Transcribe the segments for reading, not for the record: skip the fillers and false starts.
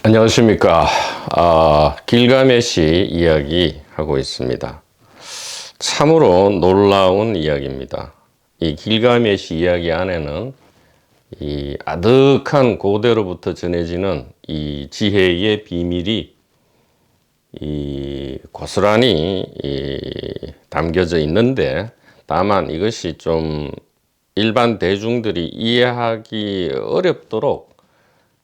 안녕하십니까. 길가메시 이야기 하고 있습니다. 참으로 놀라운 이야기입니다. 이 길가메시 이야기 안에는 이 아득한 고대로부터 전해지는 이 지혜의 비밀이 고스란히 담겨져 있는데, 다만 이것이 좀 일반 대중들이 이해하기 어렵도록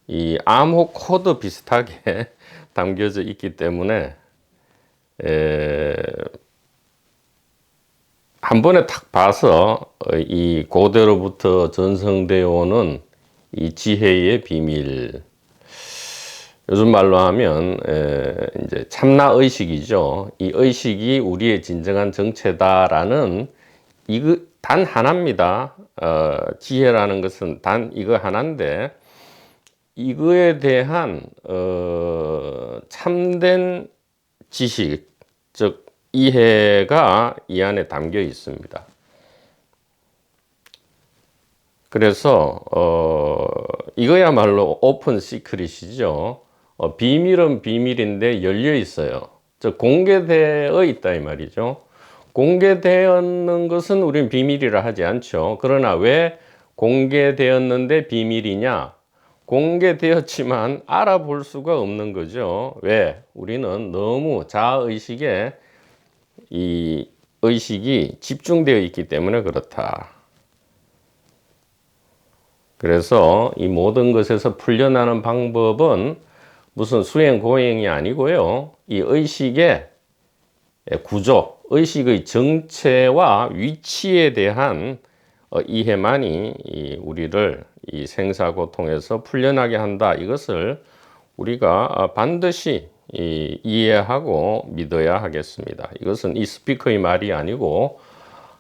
이 암호 코드 비슷하게 담겨져 있기 때문에 한 번에 탁 봐서 이 고대로부터 전성되어 오는 이 지혜의 비밀, 요즘 말로 하면 이제 참나 의식이죠. 이 의식이 우리의 진정한 정체다라는 이거 단 하나입니다. 지혜라는 것은 단 이거 하나인데, 이거에 대한 참된 지식, 즉 이해가 이 안에 담겨 있습니다. 그래서 이거야말로 오픈 시크릿이죠. 비밀은 비밀인데 열려 있어요. 즉 공개되어 있다 이 말이죠. 공개되었는 것은 우리는 비밀이라 하지 않죠. 그러나 왜 공개되었는데 비밀이냐? 공개되었지만 알아볼 수가 없는 거죠. 왜? 우리는 너무 자아의식에 이 의식이 집중되어 있기 때문에 그렇다. 그래서 이 모든 것에서 풀려나는 방법은 무슨 수행 고행이 아니고요. 이 의식의 구조, 의식의 정체와 위치에 대한 이해만이 우리를 이 생사고통에서 풀려나게 한다. 이것을 우리가 반드시 이해하고 믿어야 하겠습니다. 이것은 이 스피커의 말이 아니고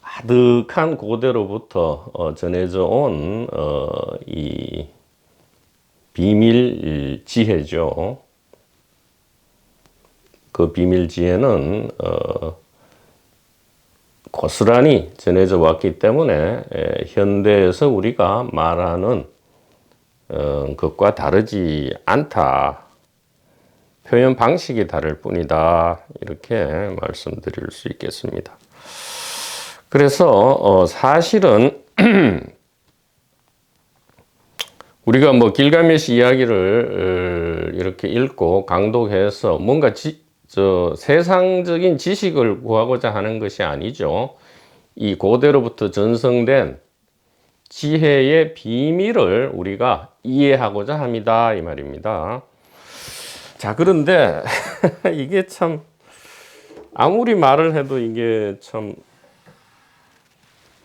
아득한 고대로부터 전해져 온 이 비밀 지혜죠. 그 비밀 지혜는 고스란히 전해져 왔기 때문에 현대에서 우리가 말하는 것과 다르지 않다. 표현 방식이 다를 뿐이다. 이렇게 말씀드릴 수 있겠습니다. 그래서 사실은 우리가 뭐 길가메시 이야기를 이렇게 읽고 강독해서 뭔가 세상적인 지식을 구하고자 하는 것이 아니죠. 이 고대로부터 전성된 지혜의 비밀을 우리가 이해하고자 합니다. 이 말입니다. 자, 그런데 이게 참 아무리 말을 해도 이게 참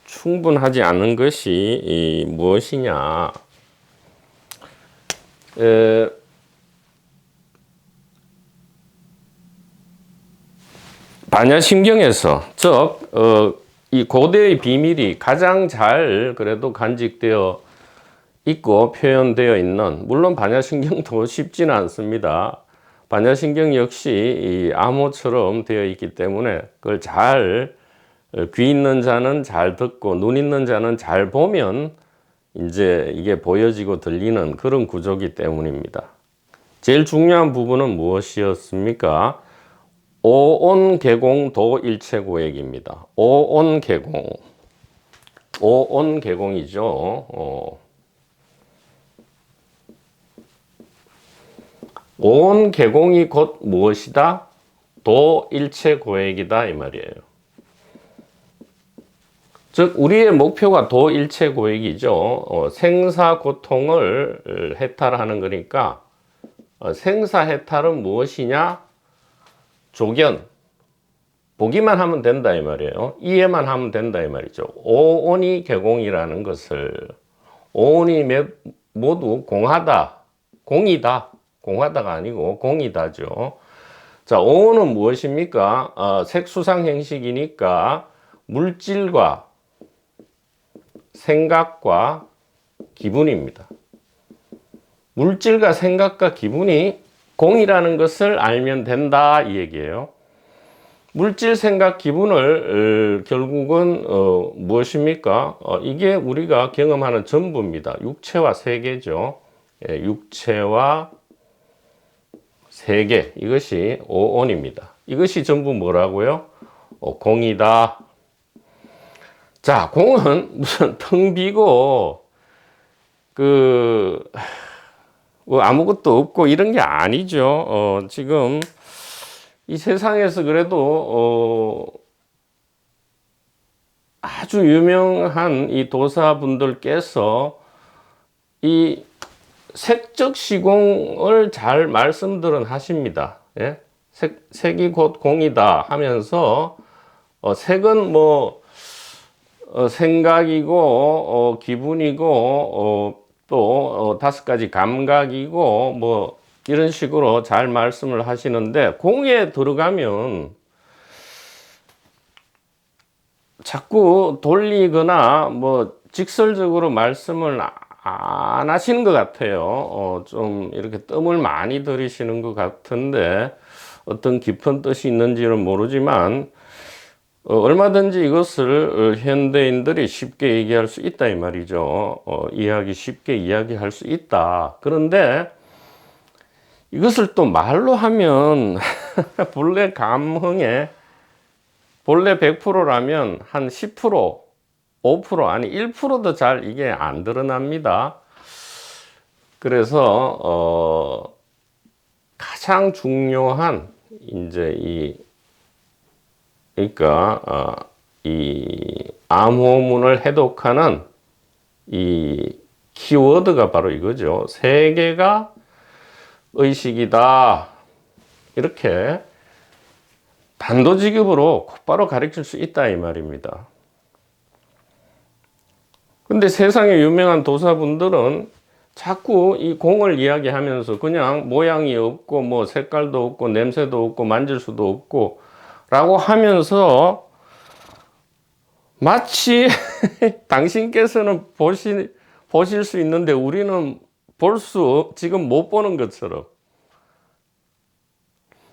충분하지 않은 것이 무엇이냐. 반야심경에서, 즉 이 고대의 비밀이 가장 잘 그래도 간직되어 있고 표현되어 있는, 물론 반야심경도 쉽지는 않습니다. 반야심경 역시 이 암호처럼 되어 있기 때문에 그걸 잘, 귀 있는 자는 잘 듣고 눈 있는 자는 잘 보면 이제 이게 보여지고 들리는 그런 구조이기 때문입니다. 제일 중요한 부분은 무엇이었습니까? 오온개공 도일체고액입니다. 오온개공, 오온개공이죠. 오온개공이 곧 무엇이다? 도일체고액이다 이 말이에요. 즉 우리의 목표가 도일체고액이죠. 생사고통을 해탈하는 거니까 생사해탈은 무엇이냐? 조견, 보기만 하면 된다 이 말이에요. 이해만 하면 된다 이 말이죠. 오온이 개공이라는 것을, 오온이 모두 공하다, 공이다, 공하다가 아니고 공이다죠. 자, 오온은 무엇입니까? 색수상행식이니까 물질과 생각과 기분입니다. 물질과 생각과 기분이 공이라는 것을 알면 된다 이 얘기예요. 물질, 생각, 기분을 결국은 무엇입니까? 이게 우리가 경험하는 전부입니다. 육체와 세계죠. 육체와 세계, 이것이 오온입니다. 이것이 전부 뭐라고요? 공이다. 자, 공은 무슨 텅 비고 뭐 아무것도 없고 이런 게 아니죠. 지금 이 세상에서 그래도 아주 유명한 이 도사분들께서 이 색적 시공을 잘 말씀들은 하십니다. 예? 색이 곧 공이다 하면서 색은 뭐 생각이고 기분이고 또 5가지 감각이고 뭐 이런 식으로 잘 말씀을 하시는데, 공에 들어가면 자꾸 돌리거나 뭐 직설적으로 말씀을 안 하시는 것 같아요. 좀 이렇게 뜸을 많이 들이시는 것 같은데, 어떤 깊은 뜻이 있는지는 모르지만 얼마든지 이것을 현대인들이 쉽게 얘기할 수 있다 이 말이죠. 쉽게 이야기할 수 있다. 그런데 이것을 또 말로 하면 본래 감흥에 본래 100%라면 한 10%, 5% 아니 1%도 잘 이게 안 드러납니다. 그래서 가장 중요한 이제 그러니까 이 암호문을 해독하는 이 키워드가 바로 이거죠. 세계가 의식이다. 이렇게 단도직입으로 곧바로 가르칠 수 있다 이 말입니다. 근데 세상에 유명한 도사분들은 자꾸 이 공을 이야기하면서 그냥 모양이 없고 뭐 색깔도 없고 냄새도 없고 만질 수도 없고 라고 하면서 마치 당신께서는 보실 수 있는데 우리는 지금 못 보는 것처럼,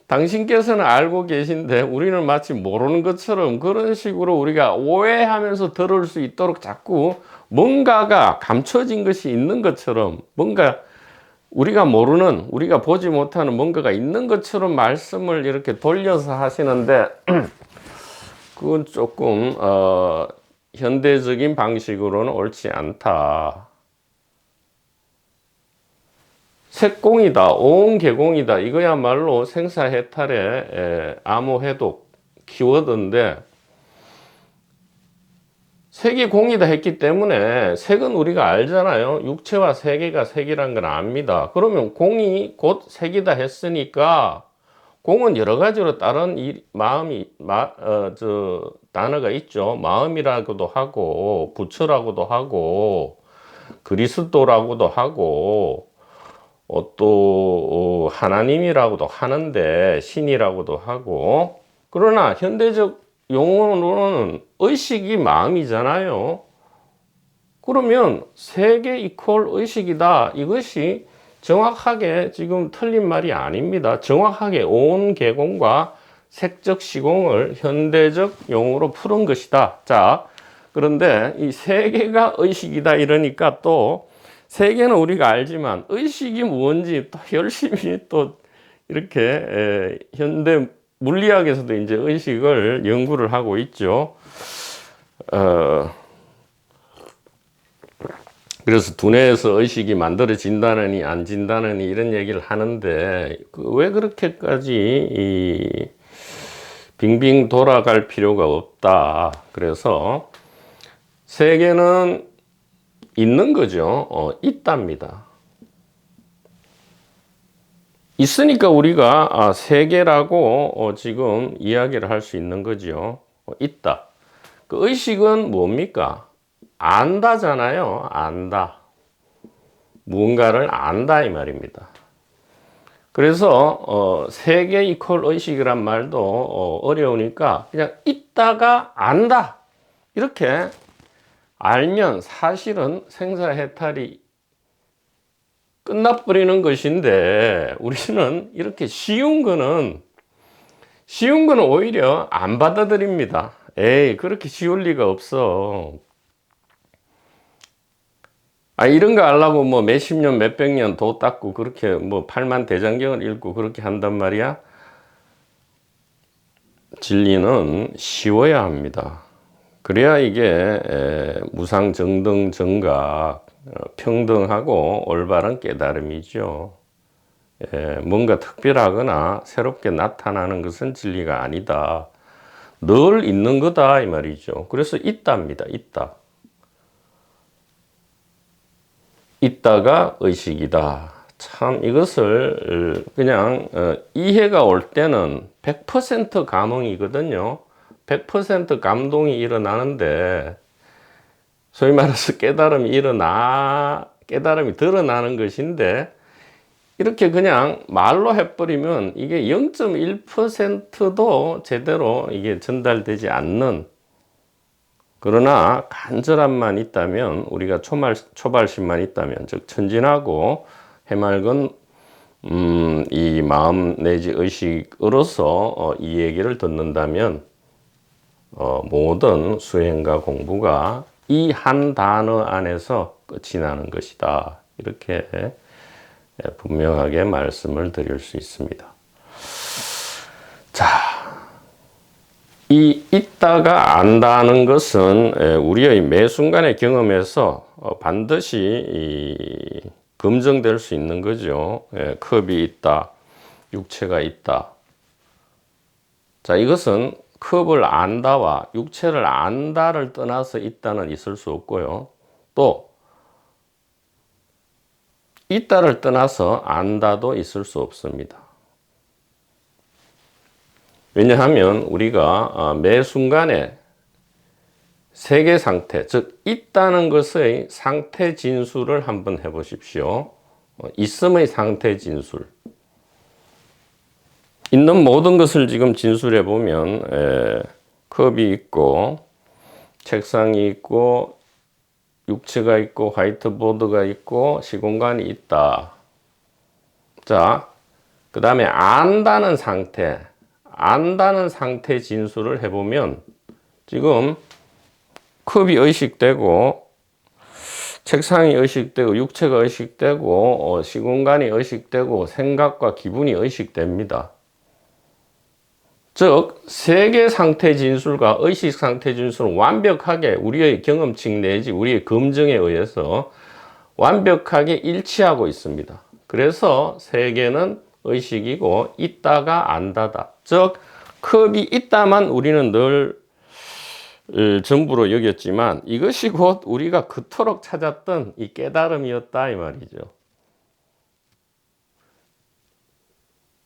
당신께서는 알고 계신데 우리는 마치 모르는 것처럼, 그런 식으로 우리가 오해하면서 들을 수 있도록 자꾸 뭔가가 감춰진 것이 있는 것처럼, 뭔가 우리가 모르는, 우리가 보지 못하는 뭔가가 있는 것처럼 말씀을 이렇게 돌려서 하시는데 그건 조금 현대적인 방식으로는 옳지 않다. 색공이다, 오온개공이다, 이거야말로 생사해탈의 암호해독 키워드인데, 색이 공이다 했기 때문에 색은 우리가 알잖아요. 육체와 세계가 색이란 걸 압니다. 그러면 공이 곧 색이다 했으니까 공은 여러 가지로 다른 단어가 있죠. 마음이라고도 하고 부처라고도 하고 그리스도라고도 하고 또 하나님이라고도 하는데, 신이라고도 하고. 그러나 현대적 용어로는 의식이 마음이잖아요. 그러면 세계 이퀄 의식이다, 이것이 정확하게 지금 틀린 말이 아닙니다. 정확하게 오온개공과 색적 시공을 현대적 용어로 푸는 것이다. 자, 그런데 이 세계가 의식이다 이러니까 또 세계는 우리가 알지만 의식이 뭔지 또 열심히 또 이렇게 현대 물리학에서도 이제 의식을 연구를 하고 있죠. 그래서 두뇌에서 의식이 만들어진다느니 안 진다느니 이런 얘기를 하는데, 왜 그렇게까지 빙빙 돌아갈 필요가 없다. 그래서 세계는 있는 거죠. 있답니다. 있으니까 우리가 세계라고 지금 이야기를 할 수 있는 거죠. 있다. 그 의식은 뭡니까? 안다잖아요. 안다. 무언가를 안다 이 말입니다. 그래서 세계 이퀄 의식이란 말도 어려우니까 그냥 있다가 안다, 이렇게 알면 사실은 생사해탈이 끝나버리는 것인데, 우리는 이렇게 쉬운 거는 오히려 안 받아들입니다. 에이, 그렇게 쉬울 리가 없어. 이런 거 하려고 뭐 몇십 년, 몇백 년 도 닦고 그렇게 뭐 팔만 대장경을 읽고 그렇게 한단 말이야? 진리는 쉬워야 합니다. 그래야 이게 무상정등정각, 평등하고 올바른 깨달음이죠. 뭔가 특별하거나 새롭게 나타나는 것은 진리가 아니다. 늘 있는 거다 이 말이죠. 그래서 있답니다. 있다. 있다가 의식이다. 참 이것을 그냥 이해가 올 때는 100% 감흥이거든요. 100% 감동이 일어나는데 소위 말해서 깨달음이 드러나는 것인데 이렇게 그냥 말로 해버리면 이게 0.1%도 제대로 이게 전달되지 않는, 그러나 간절함만 있다면, 우리가 초발심만 있다면, 즉 천진하고 해맑은 이 마음 내지 의식으로서 이 얘기를 듣는다면 모든 수행과 공부가 이 한 단어 안에서 끝이 나는 것이다. 이렇게 분명하게 말씀을 드릴 수 있습니다. 자, 이 있다가 안다는 것은 우리의 매 순간의 경험에서 반드시 검증될 수 있는 거죠. 컵이 있다, 육체가 있다. 자, 이것은 컵을 안다와 육체를 안다를 떠나서 있다는 있을 수 없고요. 또 있다를 떠나서 안다도 있을 수 없습니다. 왜냐하면 우리가 매 순간에 세계 상태, 즉 있다는 것의 상태 진술을 한번 해보십시오. 있음의 상태 진술. 있는 모든 것을 지금 진술해 보면 컵이 있고 책상이 있고 육체가 있고 화이트보드가 있고 시공간이 있다. 자, 그 다음에 안다는 상태 진술을 해보면 지금 컵이 의식되고 책상이 의식되고 육체가 의식되고 시공간이 의식되고 생각과 기분이 의식됩니다. 즉 세계 상태 진술과 의식 상태 진술은 완벽하게 우리의 경험칙 내지 우리의 검증에 의해서 완벽하게 일치하고 있습니다. 그래서 세계는 의식이고 있다가 안다다. 즉 컵이 있다만 우리는 늘 전부로 여겼지만 이것이 곧 우리가 그토록 찾았던 이 깨달음이었다 이 말이죠.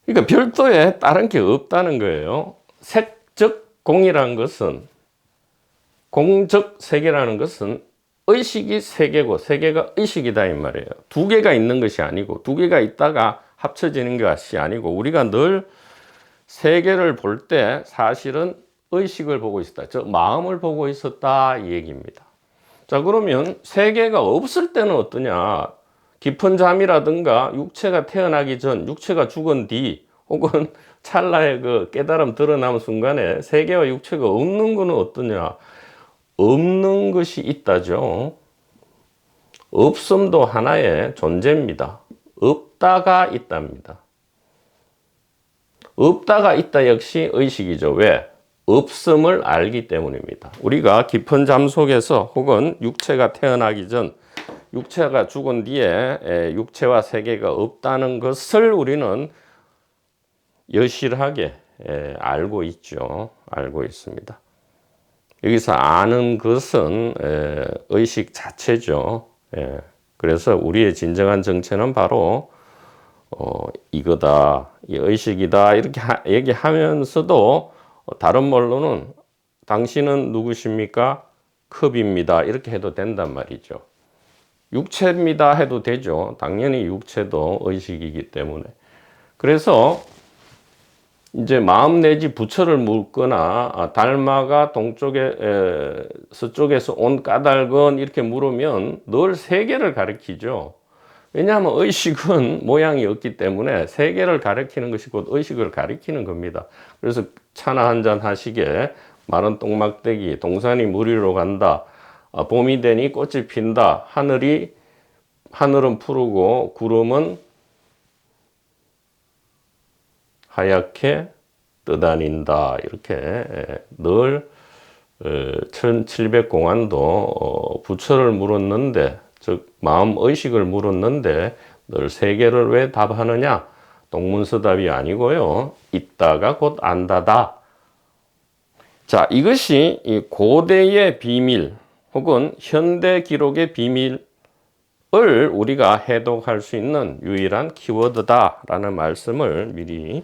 그러니까 별도의 다른 게 없다는 거예요. 색적 공이라는 것은, 공적 세계라는 것은 의식이 세계고 세계가 의식이다 이 말이에요. 두 개가 있는 것이 아니고 두 개가 있다가 합쳐지는 것이 아니고 우리가 늘 세계를 볼 때 사실은 의식을 보고 있었다. 즉 마음을 보고 있었다 이 얘기입니다. 자, 그러면 세계가 없을 때는 어떠냐? 깊은 잠이라든가 육체가 태어나기 전, 육체가 죽은 뒤, 혹은 찰나의 그 깨달음 드러나는 순간에 세계와 육체가 없는 것은 어떠냐? 없는 것이 있다죠. 없음도 하나의 존재입니다. 없다가 있답니다. 없다가 있다 역시 의식이죠. 왜? 없음을 알기 때문입니다. 우리가 깊은 잠 속에서 혹은 육체가 태어나기 전, 육체가 죽은 뒤에 육체와 세계가 없다는 것을 우리는 여실하게 알고 있죠. 알고 있습니다. 여기서 아는 것은 의식 자체죠. 그래서 우리의 진정한 정체는 바로 이거다, 이 의식이다 이렇게 얘기하면서도 다른 말로는 당신은 누구십니까? 컵입니다. 이렇게 해도 된단 말이죠. 육체입니다 해도 되죠. 당연히 육체도 의식이기 때문에. 그래서 이제 마음 내지 부처를 묻거나 달마가 동쪽에 서쪽에서 온 까닭은 이렇게 물으면 늘 세계를 가리키죠. 왜냐하면 의식은 모양이 없기 때문에 세계를 가리키는 것이 곧 의식을 가리키는 겁니다. 그래서 차나 한잔 하시게 마른 똥막대기, 동산이 물 위로 간다, 봄이 되니 꽃이 핀다, 하늘이 하늘은 푸르고 구름은 하얗게 떠다닌다. 이렇게 늘 1700공안도 부처를 물었는데, 즉 마음의식을 물었는데 늘 세 개를 왜 답하느냐? 동문서답이 아니고요. 있다가 곧 안다다. 자, 이것이 이 고대의 비밀 혹은 현대 기록의 비밀을 우리가 해독할 수 있는 유일한 키워드다라는 말씀을 미리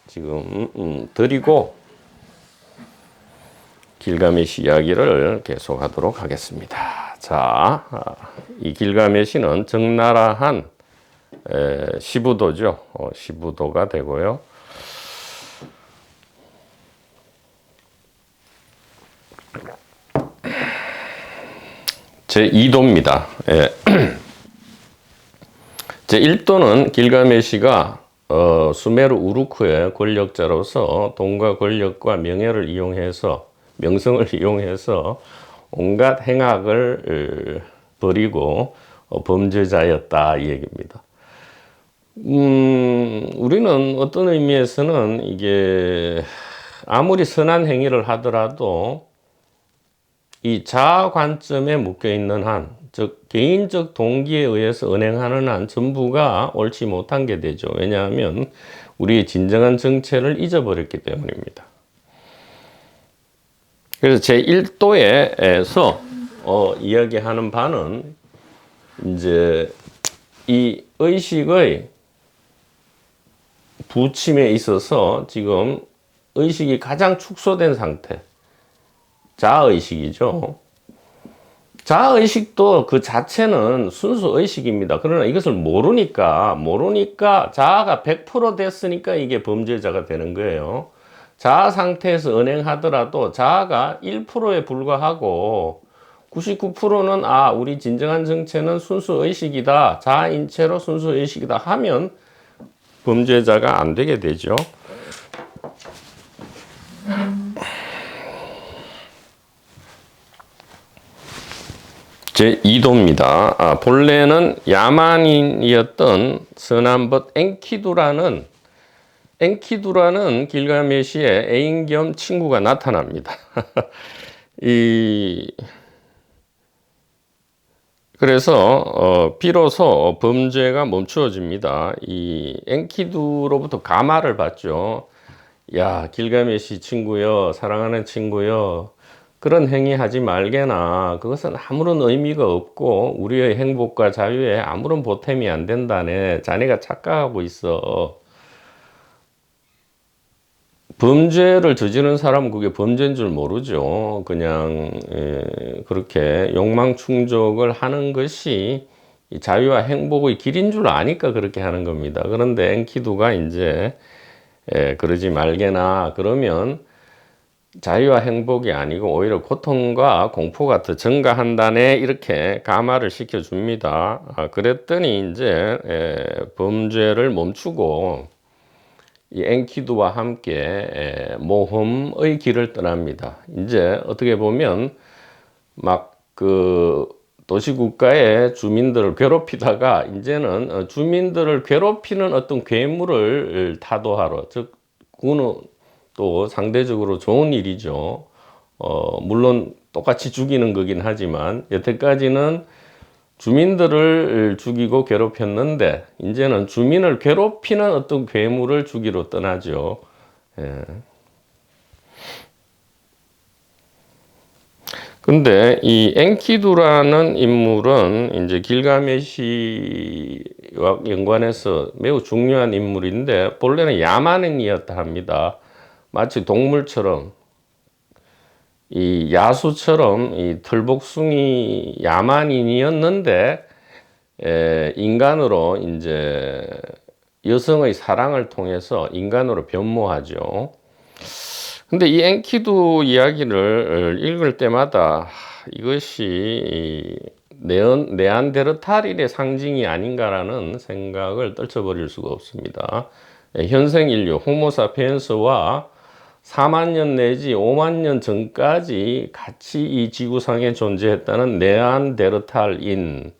지금 드리고 길가메시 이야기를 계속하도록 하겠습니다. 자, 이 길가메시는 적나라한 시부도죠. 시부도가 되고요. 제2도입니다. 제1도는 길가메시가 수메르 우루크의 권력자로서 돈과 권력과 명예를 이용해서, 명성을 이용해서 온갖 행악을 벌이고 범죄자였다, 이 얘기입니다. 우리는 어떤 의미에서는 이게 아무리 선한 행위를 하더라도 이 자아 관점에 묶여 있는 한, 즉 개인적 동기에 의해서 은행하는 한 전부가 옳지 못한 게 되죠. 왜냐하면 우리의 진정한 정체를 잊어버렸기 때문입니다. 그래서 제1도에서 이야기하는 바는 이제 이 의식의 부침에 있어서 지금 의식이 가장 축소된 상태, 자아의식이죠. 자아의식도 그 자체는 순수 의식입니다. 그러나 이것을 모르니까 자아가 100% 됐으니까 이게 범죄자가 되는 거예요. 자아 상태에서 은행하더라도 자아가 1%에 불과하고 99%는 우리 진정한 정체는 순수 의식이다, 자아인체로 순수 의식이다 하면 범죄자가 안 되게 되죠. 제2도입니다. 본래는 야만인이었던 선한벗 엔키두라는 길가메시의 애인 겸 친구가 나타납니다. 그래서 비로소 범죄가 멈추어집니다. 이 엔키두로부터 가마를 받죠. 야, 길가메시 친구여, 사랑하는 친구여, 그런 행위 하지 말게나. 그것은 아무런 의미가 없고 우리의 행복과 자유에 아무런 보탬이 안 된다네. 자네가 착각하고 있어. 범죄를 저지른 사람은 그게 범죄인 줄 모르죠. 그냥 그렇게 욕망 충족을 하는 것이 자유와 행복의 길인 줄 아니까 그렇게 하는 겁니다. 그런데 엔키두가 이제 그러지 말게나, 그러면 자유와 행복이 아니고 오히려 고통과 공포가 더 증가한다네, 이렇게 감화를 시켜줍니다. 그랬더니 이제 범죄를 멈추고 이 엔키두와 함께 모험의 길을 떠납니다. 이제 어떻게 보면 막 그 도시국가의 주민들을 괴롭히다가 이제는 주민들을 괴롭히는 어떤 괴물을 타도하러, 즉 그거는 또 상대적으로 좋은 일이죠. 물론 똑같이 죽이는 거긴 하지만 여태까지는 주민들을 죽이고 괴롭혔는데 이제는 주민을 괴롭히는 어떤 괴물을 죽이러 떠나죠. 근데 이 엔키두라는 인물은 이제 길가메시와 연관해서 매우 중요한 인물인데 본래는 야만인이었다 합니다. 마치 동물처럼, 이 야수처럼 이 털복숭이 야만인이었는데 인간으로 이제 여성의 사랑을 통해서 인간으로 변모하죠. 근데 이 엔키두 이야기를 읽을 때마다 이것이 네안데르탈인의 상징이 아닌가라는 생각을 떨쳐버릴 수가 없습니다. 현생 인류 호모사피엔스와 4만 년 내지 5만 년 전까지 같이 이 지구상에 존재했다는 네안데르탈인,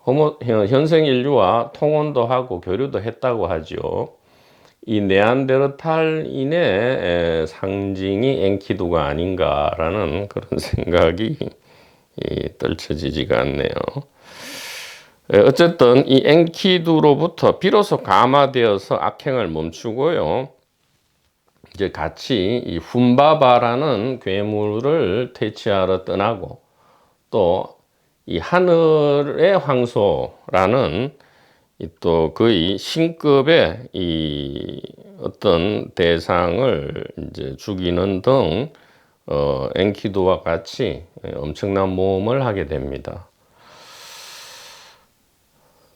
현생 인류와 통혼도 하고 교류도 했다고 하죠. 이 네안데르탈인의 상징이 엔키두가 아닌가라는 그런 생각이 떨쳐지지가 않네요. 어쨌든 이 엔키두로부터 비로소 감화되어서 악행을 멈추고요. 이제 같이 이 훔바바라는 괴물을 퇴치하러 떠나고 또 이 하늘의 황소라는 또 거의 신급의 이 어떤 대상을 이제 죽이는 등 엔키두와 같이 엄청난 모험을 하게 됩니다.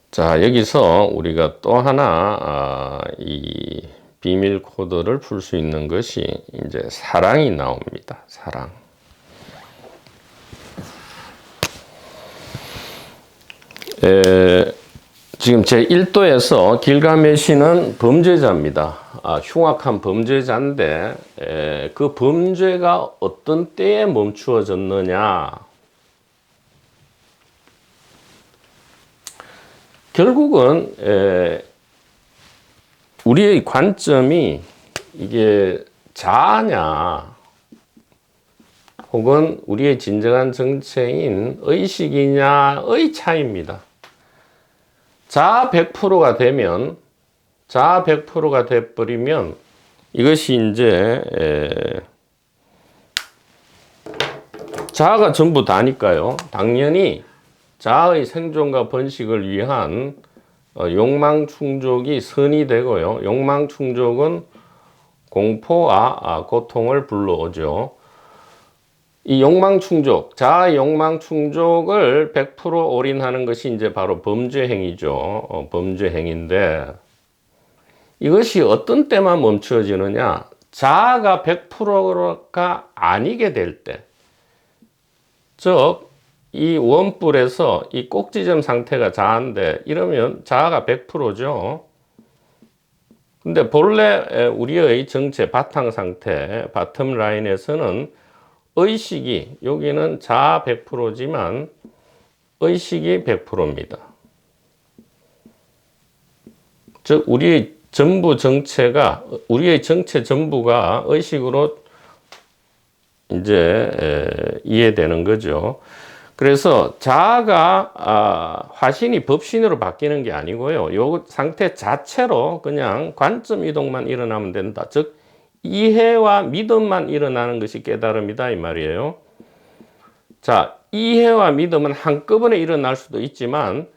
자, 여기서 우리가 또 하나 이 비밀 코드를 풀 수 있는 것이 이제 사랑이 나옵니다. 사랑. 지금 제1도에서 길가메시는 범죄자입니다. 흉악한 범죄자인데 그 범죄가 어떤 때에 멈추어졌느냐. 결국은 우리의 관점이 이게 자아냐 혹은 우리의 진정한 정체인 의식이냐의 차이입니다. 자아 100%가 되면, 자아 100%가 돼버리면 이것이 이제 자아가 전부 다니까요. 당연히 자아의 생존과 번식을 위한 욕망 충족이 선이 되고요. 욕망 충족은 공포와 고통을 불러오죠. 이 욕망 충족, 자아의 욕망 충족을 100% 올인하는 것이 이제 바로 범죄 행위죠. 범죄 행위인데 이것이 어떤 때만 멈춰지느냐? 자아가 100%가 아니게 될 때, 즉 이 원뿔에서 이 꼭지점 상태가 자아인데 이러면 자아가 100%죠. 근데 본래 우리의 정체 바탕 상태, 바텀 라인에서는 의식이, 여기는 자아 100%지만 의식이 100%입니다. 즉 우리의 전부 정체가, 우리의 정체 전부가 의식으로 이제 이해되는 거죠. 그래서 자아가 화신이 법신으로 바뀌는 게 아니고요. 요 상태 자체로 그냥 관점 이동만 일어나면 된다. 즉 이해와 믿음만 일어나는 것이 깨달음이다 이 말이에요. 자, 이해와 믿음은 한꺼번에 일어날 수도 있지만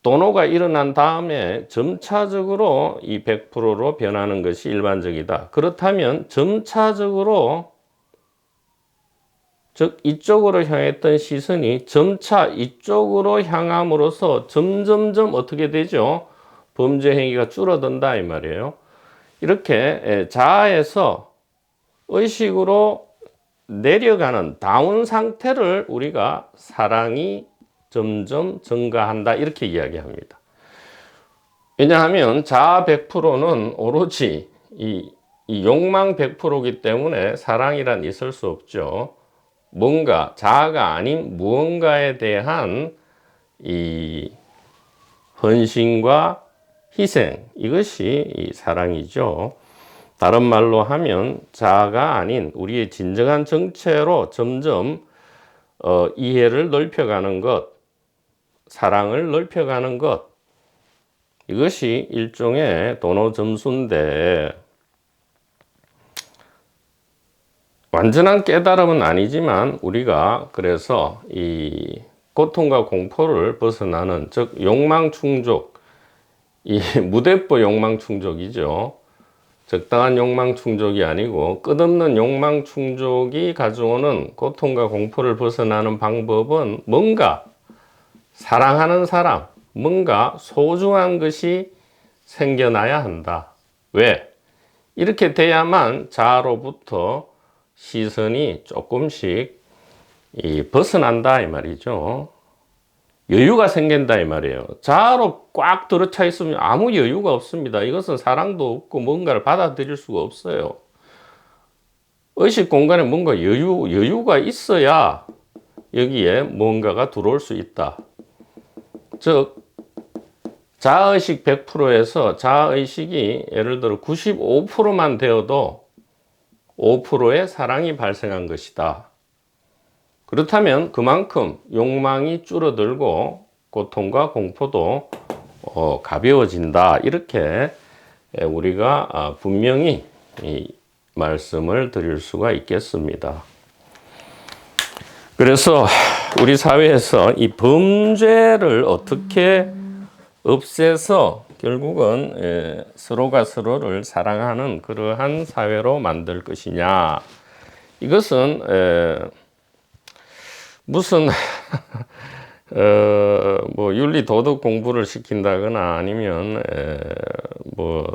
도노가 일어난 다음에 점차적으로 이 100%로 변하는 것이 일반적이다. 그렇다면 점차적으로, 즉 이쪽으로 향했던 시선이 점차 이쪽으로 향함으로써 점점점 어떻게 되죠? 범죄 행위가 줄어든다 이 말이에요. 이렇게 자아에서 의식으로 내려가는 다운 상태를 우리가 사랑이 점점 증가한다 이렇게 이야기합니다. 왜냐하면 자아 100%는 오로지 이 욕망 100%이기 때문에 사랑이란 있을 수 없죠. 뭔가 자아가 아닌 무언가에 대한 이 헌신과 희생, 이것이 이 사랑이죠. 다른 말로 하면 자아가 아닌 우리의 진정한 정체로 점점 이해를 넓혀가는 것, 사랑을 넓혀가는 것, 이것이 일종의 도노 점수인데 완전한 깨달음은 아니지만 우리가 그래서 이 고통과 공포를 벗어나는, 즉 욕망 충족, 이 무대뽀 욕망 충족이죠. 적당한 욕망 충족이 아니고 끝없는 욕망 충족이 가져오는 고통과 공포를 벗어나는 방법은 뭔가 사랑하는 사람, 뭔가 소중한 것이 생겨나야 한다. 왜? 이렇게 돼야만 자아로부터 시선이 조금씩 벗어난다 이 말이죠. 여유가 생긴다 이 말이에요. 자아로 꽉 들어차 있으면 아무 여유가 없습니다. 이것은 사랑도 없고 뭔가를 받아들일 수가 없어요. 의식 공간에 뭔가 여유가 있어야 여기에 뭔가가 들어올 수 있다. 즉 자아의식 100%에서 자아의식이 예를 들어 95%만 되어도 5%의 사랑이 발생한 것이다. 그렇다면 그만큼 욕망이 줄어들고 고통과 공포도 가벼워진다. 이렇게 우리가 분명히 말씀을 드릴 수가 있겠습니다. 그래서 우리 사회에서 이 범죄를 어떻게 없애서 결국은 서로가 서로를 사랑하는 그러한 사회로 만들 것이냐. 이것은 무슨 뭐 윤리 도덕 공부를 시킨다거나 아니면 뭐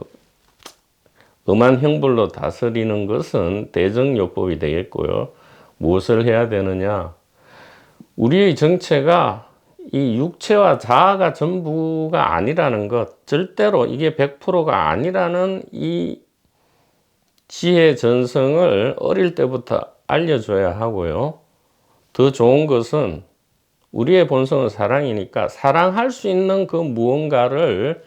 엄한 형벌로 다스리는 것은 대정요법이 되겠고요. 무엇을 해야 되느냐? 우리의 정체가 이 육체와 자아가 전부가 아니라는 것, 절대로 이게 100%가 아니라는 이 지혜 전성을 어릴 때부터 알려줘야 하고요. 더 좋은 것은 우리의 본성은 사랑이니까 사랑할 수 있는 그 무언가를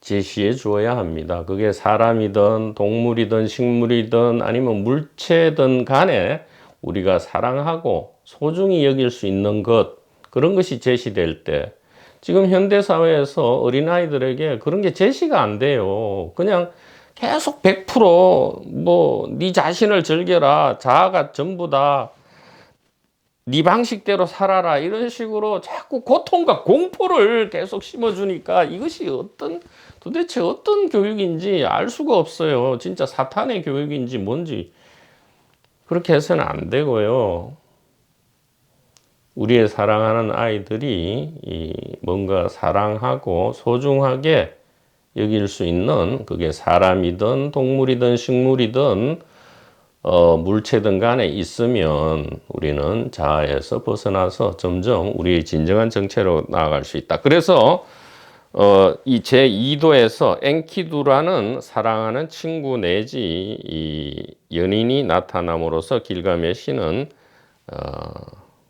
제시해 주어야 합니다. 그게 사람이든 동물이든 식물이든 아니면 물체든 간에 우리가 사랑하고 소중히 여길 수 있는 것, 그런 것이 제시될 때 지금 현대사회에서 어린아이들에게 그런 게 제시가 안 돼요. 그냥 계속 100% 네 자신을 즐겨라, 자아가 전부다, 네 방식대로 살아라, 이런 식으로 자꾸 고통과 공포를 계속 심어주니까 이것이 도대체 어떤 교육인지 알 수가 없어요. 진짜 사탄의 교육인지 뭔지. 그렇게 해서는 안 되고요. 우리의 사랑하는 아이들이 뭔가 사랑하고 소중하게 여길 수 있는, 그게 사람이든 동물이든 식물이든 물체든 간에 있으면 우리는 자아에서 벗어나서 점점 우리의 진정한 정체로 나아갈 수 있다. 그래서 이 제2도에서 엔키두라는 사랑하는 친구 내지 이 연인이 나타남으로써 길가메시는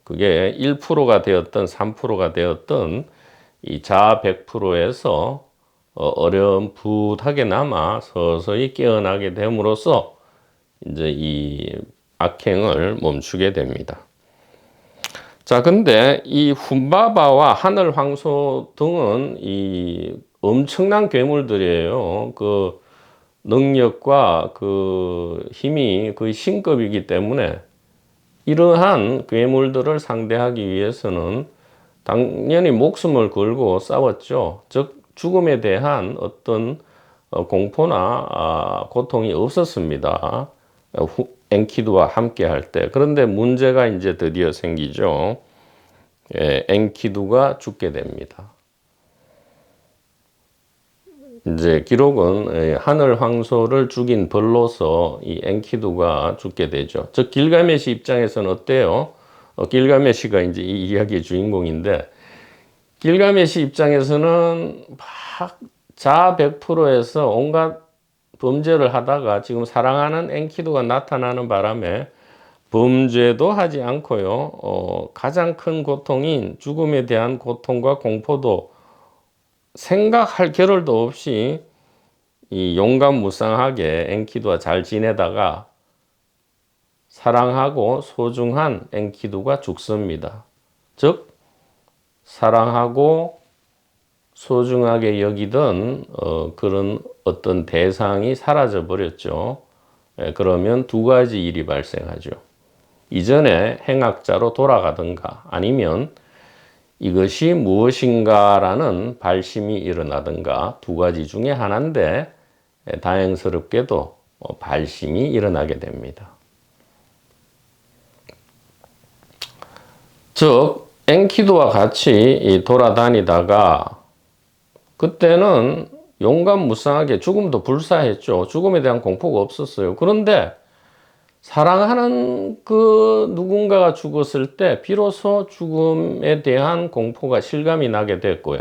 그게 1%가 되었던 3%가 되었던 이 자아 100%에서 어렴풋하게나마 서서히 깨어나게 됨으로써 이제 이 악행을 멈추게 됩니다. 자, 근데 이 훈바바와 하늘 황소 등은 이 엄청난 괴물들이에요. 그 능력과 그 힘이 거의 신급이기 때문에 이러한 괴물들을 상대하기 위해서는 당연히 목숨을 걸고 싸웠죠. 즉 죽음에 대한 어떤 공포나 고통이 없었습니다. 엔키두와 함께 할 때. 그런데 문제가 이제 드디어 생기죠. 엔키두가 죽게 됩니다. 이제 기록은 하늘 황소를 죽인 벌로서 이 엔키두가 죽게 되죠. 즉 길가메시 입장에서는 어때요? 길가메시가 이제 이 이야기의 주인공인데, 길가메시 입장에서는 막 자아 100%에서 온갖 범죄를 하다가 지금 사랑하는 엔키두가 나타나는 바람에 범죄도 하지 않고요. 가장 큰 고통인 죽음에 대한 고통과 공포도 생각할 겨를도 없이 이 용감무쌍하게 엔키두와 잘 지내다가 사랑하고 소중한 엔키두가 죽습니다. 즉 사랑하고 소중하게 여기던 그런 어떤 대상이 사라져 버렸죠. 그러면 두 가지 일이 발생하죠. 이전에 행악자로 돌아가든가 아니면 이것이 무엇인가라는 발심이 일어나든가, 두 가지 중에 하나인데 다행스럽게도 발심이 일어나게 됩니다. 즉 엔키두와 같이 돌아다니다가 그때는 용감무쌍하게 죽음도 불사했죠. 죽음에 대한 공포가 없었어요. 그런데 사랑하는 그 누군가가 죽었을 때 비로소 죽음에 대한 공포가 실감이 나게 됐고요.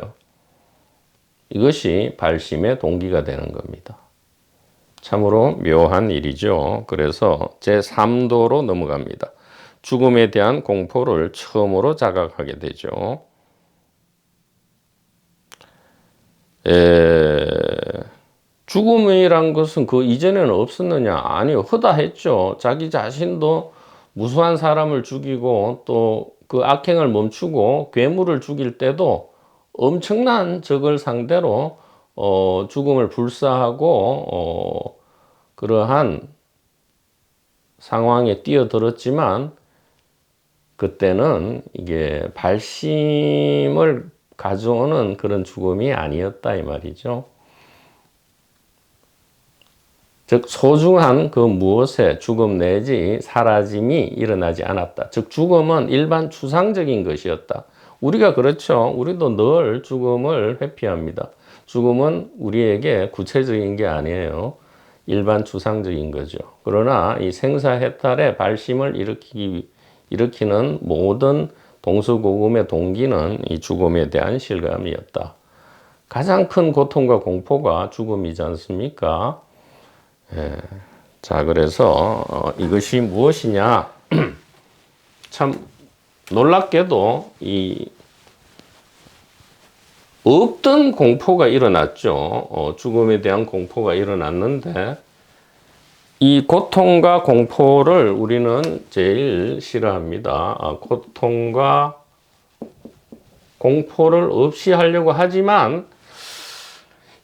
이것이 발심의 동기가 되는 겁니다. 참으로 묘한 일이죠. 그래서 제3도로 넘어갑니다. 죽음에 대한 공포를 처음으로 자각하게 되죠. 에, 죽음이란 것은 그 이전에는 없었느냐? 아니요. 허다했죠. 자기 자신도 무수한 사람을 죽이고 또 그 악행을 멈추고 괴물을 죽일 때도 엄청난 적을 상대로 죽음을 불사하고 그러한 상황에 뛰어들었지만 그때는 이게 발심을 가져오는 그런 죽음이 아니었다 이 말이죠. 즉 소중한 그 무엇에 죽음 내지 사라짐이 일어나지 않았다. 즉 죽음은 일반 추상적인 것이었다. 우리가 그렇죠. 우리도 늘 죽음을 회피합니다. 죽음은 우리에게 구체적인 게 아니에요. 일반 추상적인 거죠. 그러나 이 생사해탈의 발심을 일으키는 모든 동서고금의 동기는 이 죽음에 대한 실감이었다. 가장 큰 고통과 공포가 죽음이지 않습니까? 예. 자, 그래서 이것이 무엇이냐? 참 놀랍게도 이 없던 공포가 일어났죠. 죽음에 대한 공포가 일어났는데 이 고통과 공포를 우리는 제일 싫어합니다. 고통과 공포를 없이 하려고 하지만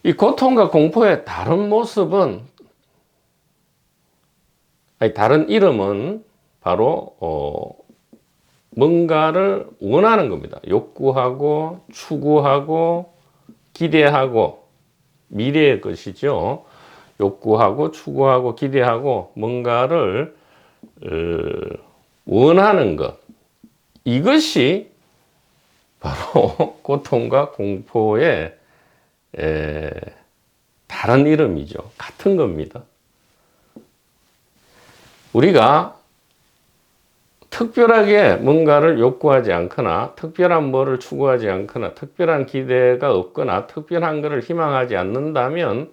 이 고통과 공포의 다른 모습은 다른 이름은 바로 뭔가를 원하는 겁니다. 욕구하고 추구하고 기대하고 미래의 것이죠. 욕구하고 추구하고 기대하고 뭔가를 원하는 것. 이것이 바로 고통과 공포의 다른 이름이죠. 같은 겁니다. 우리가 특별하게 뭔가를 욕구하지 않거나 특별한 뭐를 추구하지 않거나 특별한 기대가 없거나 특별한 것을 희망하지 않는다면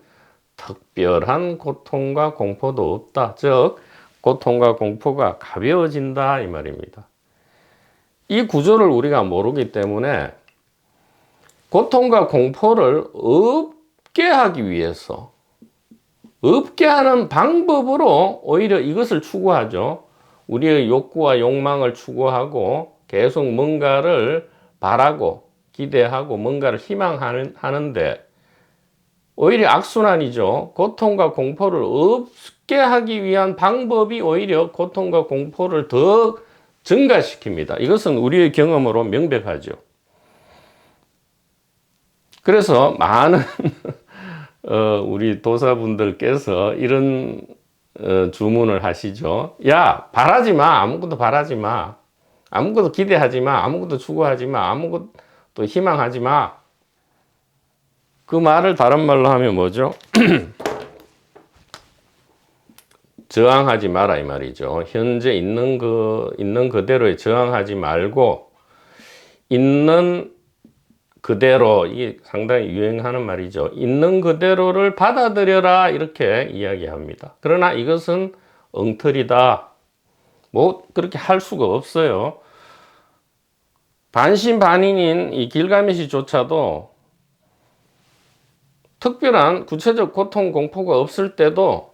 특별한 고통과 공포도 없다. 즉 고통과 공포가 가벼워진다 이 말입니다. 이 구조를 우리가 모르기 때문에 고통과 공포를 없게 하기 위해서 없게 하는 방법으로 오히려 이것을 추구하죠. 우리의 욕구와 욕망을 추구하고 계속 뭔가를 바라고 기대하고 뭔가를 희망하는데 오히려 악순환이죠. 고통과 공포를 없게 하기 위한 방법이 오히려 고통과 공포를 더 증가시킵니다. 이것은 우리의 경험으로 명백하죠. 그래서 많은 우리 도사분들께서 이런 주문을 하시죠. 야, 바라지 마. 아무것도 바라지 마. 아무것도 기대하지 마. 아무것도 추구하지 마. 아무것도 희망하지 마. 그 말을 다른 말로 하면 뭐죠? 저항하지 마라 이 말이죠. 현재 있는 그대로에 저항하지 말고 있는 그대로, 이게 상당히 유행하는 말이죠. 있는 그대로를 받아들여라 이렇게 이야기합니다. 그러나 이것은 엉터리다. 뭐 그렇게 할 수가 없어요. 반신반인인 이 길가메시조차도 특별한 구체적 고통 공포가 없을 때도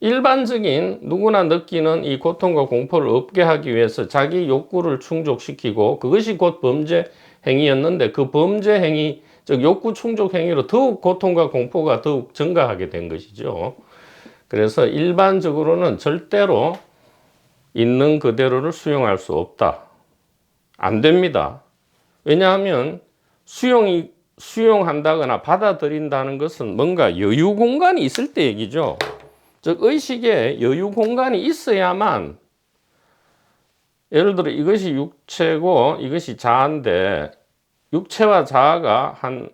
일반적인 누구나 느끼는 이 고통과 공포를 없게 하기 위해서 자기 욕구를 충족시키고 그것이 곧 범죄 행위였는데 그 범죄 행위, 즉 욕구 충족 행위로 더욱 고통과 공포가 더욱 증가하게 된 것이죠. 그래서 일반적으로는 절대로 있는 그대로를 수용할 수 없다. 안 됩니다. 왜냐하면 수용한다거나 받아들인다는 것은 뭔가 여유 공간이 있을 때 얘기죠. 즉 의식에 여유 공간이 있어야만, 예를 들어 이것이 육체고 이것이 자아인데 육체와 자아가 한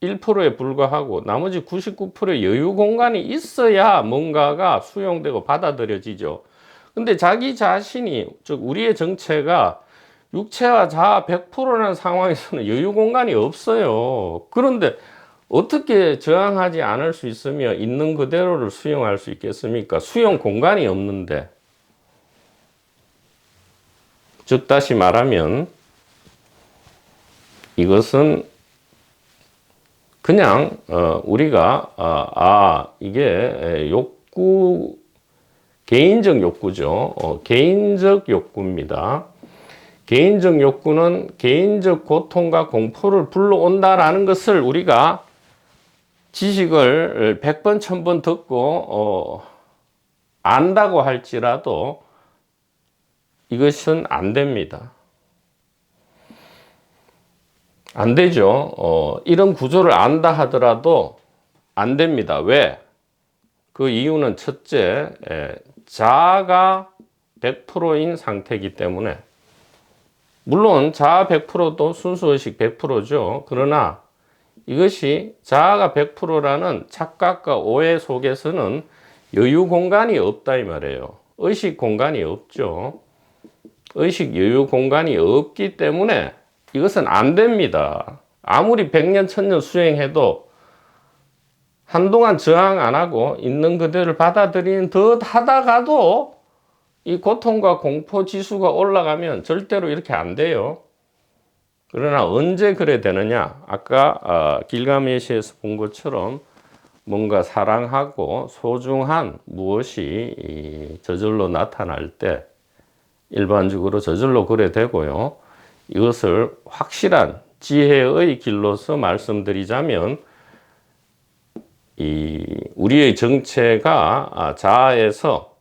1%에 불과하고 나머지 99%의 여유 공간이 있어야 뭔가가 수용되고 받아들여지죠. 근데 자기 자신이, 즉 우리의 정체가 육체와 자아 100%라는 상황에서는 여유 공간이 없어요. 그런데 어떻게 저항하지 않을 수 있으며 있는 그대로를 수용할 수 있겠습니까? 수용 공간이 없는데. 즉 다시 말하면 이것은 그냥 우리가 이게 욕구, 개인적 욕구죠. 개인적 욕구입니다. 개인적 욕구는 개인적 고통과 공포를 불러온다라는 것을 우리가 지식을 100번, 1000번 듣고 안다고 할지라도 이것은 안 됩니다. 안 되죠. 이런 구조를 안다 하더라도 안 됩니다. 왜? 그 이유는 첫째, 자아가 100%인 상태이기 때문에. 물론 자아 100%도 순수의식 100%죠. 그러나 이것이 자아가 100%라는 착각과 오해 속에서는 여유 공간이 없다 이 말이에요. 의식 공간이 없죠. 의식 여유 공간이 없기 때문에 이것은 안 됩니다. 아무리 100년, 1000년 수행해도 한동안 저항 안 하고 있는 그대를 받아들이는 듯 하다가도 이 고통과 공포 지수가 올라가면 절대로 이렇게 안 돼요. 그러나 언제 그래 되느냐? 아까 길가메시에서 본 것처럼 뭔가 사랑하고 소중한 무엇이 저절로 나타날 때 일반적으로 저절로 그래 되고요. 이것을 확실한 지혜의 길로서 말씀드리자면 우리의 정체가 자아에서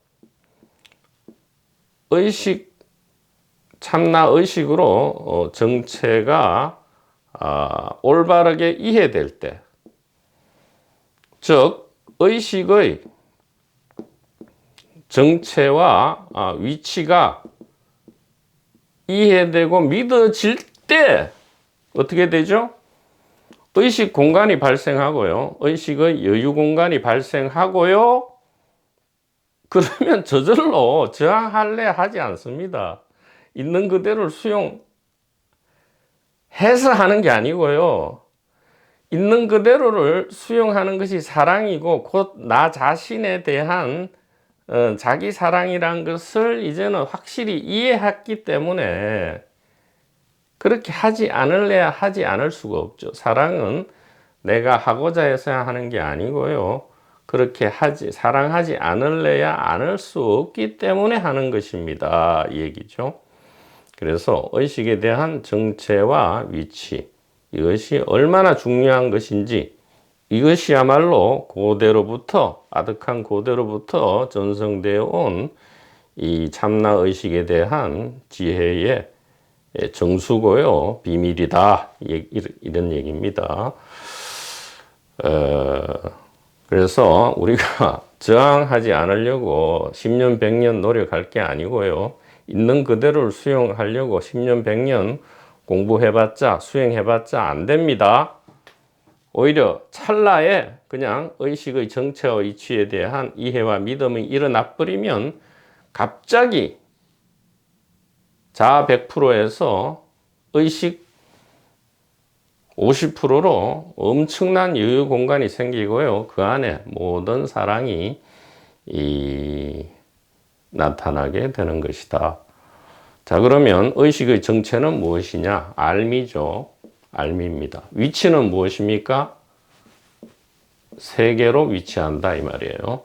의식, 참나 의식으로 정체가 올바르게 이해될 때, 즉 의식의 정체와 위치가 이해되고 믿어질 때 어떻게 되죠? 의식 공간이 발생하고요. 의식의 여유 공간이 발생하고요. 그러면 저절로 저항할래 하지 않습니다. 있는 그대로를 수용해서 하는 게 아니고요. 있는 그대로를 수용하는 것이 사랑이고 곧 나 자신에 대한 자기 사랑이란 것을 이제는 확실히 이해했기 때문에 그렇게 하지 않을래야 하지 않을 수가 없죠. 사랑은 내가 하고자 해서야 하는 게 아니고요. 그렇게 사랑하지 않을래야 않을 수 없기 때문에 하는 것입니다. 이 얘기죠. 그래서 의식에 대한 정체와 위치, 이것이 얼마나 중요한 것인지 이것이야말로 고대로부터 아득한 고대로부터 전성되어 온 이 참나 의식에 대한 지혜의 정수고요, 비밀이다 이런 얘기입니다. 그래서 우리가 저항하지 않으려고 10년, 100년 노력할 게 아니고요. 있는 그대로를 수용하려고 10년, 100년 공부해봤자 수행해봤자 안 됩니다. 오히려 찰나에 그냥 의식의 정체와 위치에 대한 이해와 믿음이 일어나 버리면 갑자기 자아 100%에서 의식 50%로 엄청난 여유 공간이 생기고요. 그 안에 모든 사랑이 나타나게 되는 것이다. 자, 그러면 의식의 정체는 무엇이냐? 알미죠. 알미입니다. 위치는 무엇입니까? 세계로 위치한다 이 말이에요.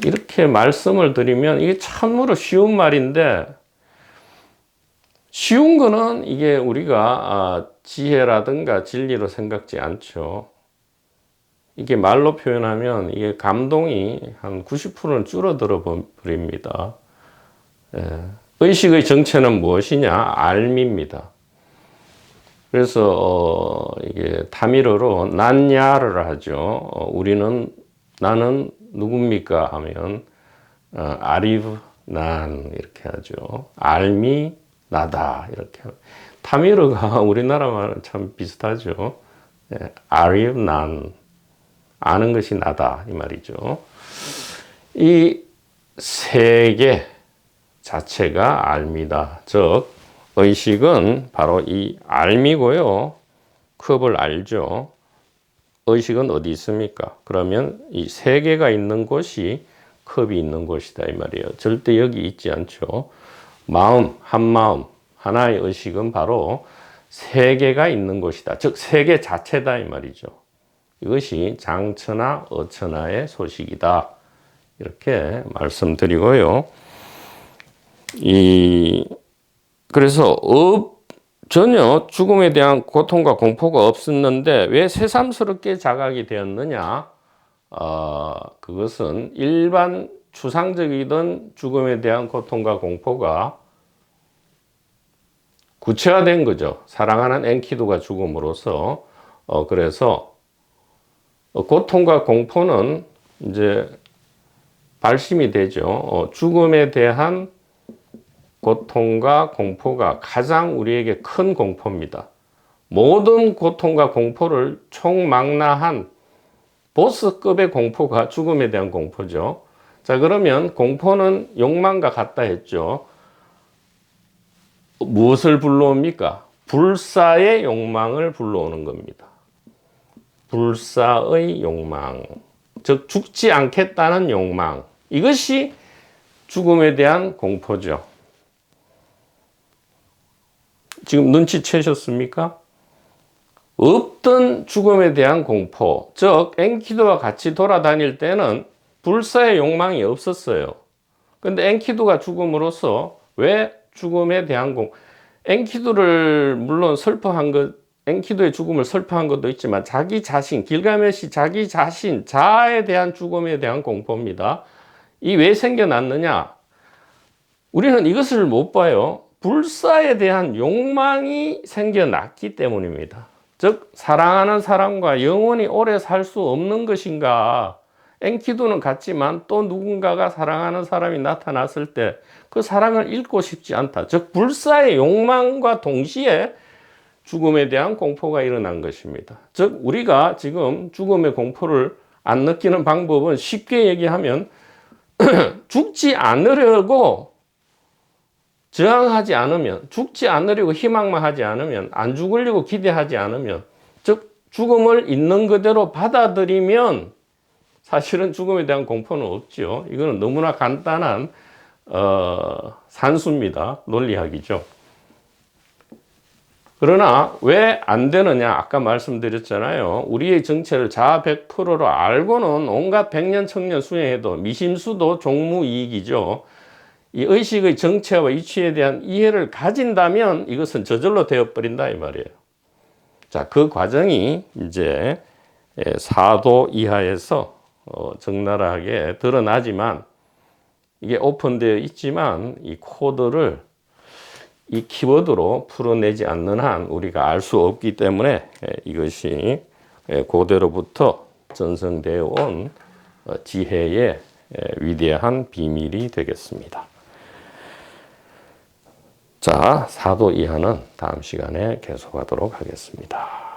이렇게 말씀을 드리면 이게 참으로 쉬운 말인데 쉬운 거는 이게 우리가 지혜라든가 진리로 생각지 않죠. 이게 말로 표현하면 이게 감동이 한 90%는 줄어들어 버립니다. 의식의 정체는 무엇이냐? 알미입니다. 그래서 이게 타미르로 난야를 하죠. 나는 누굽니까 하면 아리브 난 이렇게 하죠. 알미 나다 이렇게. 타미르가 우리나라 말은 참 비슷하죠. 아리브 난 아는 것이 나다 이 말이죠. 이 세계 자체가 알미다. 즉 의식은 바로 이 알미고요. 컵을 알죠. 의식은 어디 있습니까? 그러면 이 세계가 있는 곳이 컵이 있는 곳이다 이 말이에요. 절대 여기 있지 않죠. 마음, 한 마음, 하나의 의식은 바로 세계가 있는 곳이다. 즉 세계 자체다 이 말이죠. 이것이 장천하 어천하의 소식이다. 이렇게 말씀드리고요. 그래서 전혀 죽음에 대한 고통과 공포가 없었는데 왜 새삼스럽게 자각이 되었느냐? 그것은 일반 추상적이던 죽음에 대한 고통과 공포가 구체화된 거죠. 사랑하는 엔키두가 죽음으로써. 그래서 고통과 공포는 이제 발심이 되죠. 죽음에 대한 고통과 공포가 가장 우리에게 큰 공포입니다. 모든 고통과 공포를 총망라한 보스급의 공포가 죽음에 대한 공포죠. 자, 그러면 공포는 욕망과 같다 했죠. 무엇을 불러옵니까? 불사의 욕망을 불러오는 겁니다. 불사의 욕망. 즉, 죽지 않겠다는 욕망. 이것이 죽음에 대한 공포죠. 지금 눈치채셨습니까? 없던 죽음에 대한 공포, 즉 엔키두와 같이 돌아다닐 때는 불사의 욕망이 없었어요. 근데 엔키두가 죽음으로써 왜 죽음에 대한 엔키두를 물론 슬퍼한 것, 엔키두의 죽음을 슬퍼한 것도 있지만 자기 자신, 길가메시 자기 자신, 자아에 대한 죽음에 대한 공포입니다. 이 왜 생겨났느냐? 우리는 이것을 못 봐요. 불사에 대한 욕망이 생겨났기 때문입니다. 즉 사랑하는 사람과 영원히 오래 살 수 없는 것인가? 엔키두는 같지만 또 누군가가 사랑하는 사람이 나타났을 때 그 사랑을 잃고 싶지 않다. 즉 불사의 욕망과 동시에 죽음에 대한 공포가 일어난 것입니다. 즉 우리가 지금 죽음의 공포를 안 느끼는 방법은 쉽게 얘기하면 죽지 않으려고 저항하지 않으면, 죽지 않으려고 희망만 하지 않으면, 안 죽으려고 기대하지 않으면, 즉 죽음을 있는 그대로 받아들이면 사실은 죽음에 대한 공포는 없죠. 이거는 너무나 간단한 산수입니다. 논리학이죠. 그러나 왜 안 되느냐? 아까 말씀드렸잖아요. 우리의 정체를 자아 100%로 알고는 온갖 백년 청년 수행해도 미심수도 종무이익이죠. 이 의식의 정체와 이치에 대한 이해를 가진다면 이것은 저절로 되어버린다 이 말이에요. 자, 그 과정이 이제 사도 이하에서 적나라하게 드러나지만 이게 오픈되어 있지만 이 코드를 이 키워드로 풀어내지 않는 한 우리가 알 수 없기 때문에 이것이 고대로부터 전승되어 온 지혜의 위대한 비밀이 되겠습니다. 자, 사도 이하는 다음 시간에 계속하도록 하겠습니다.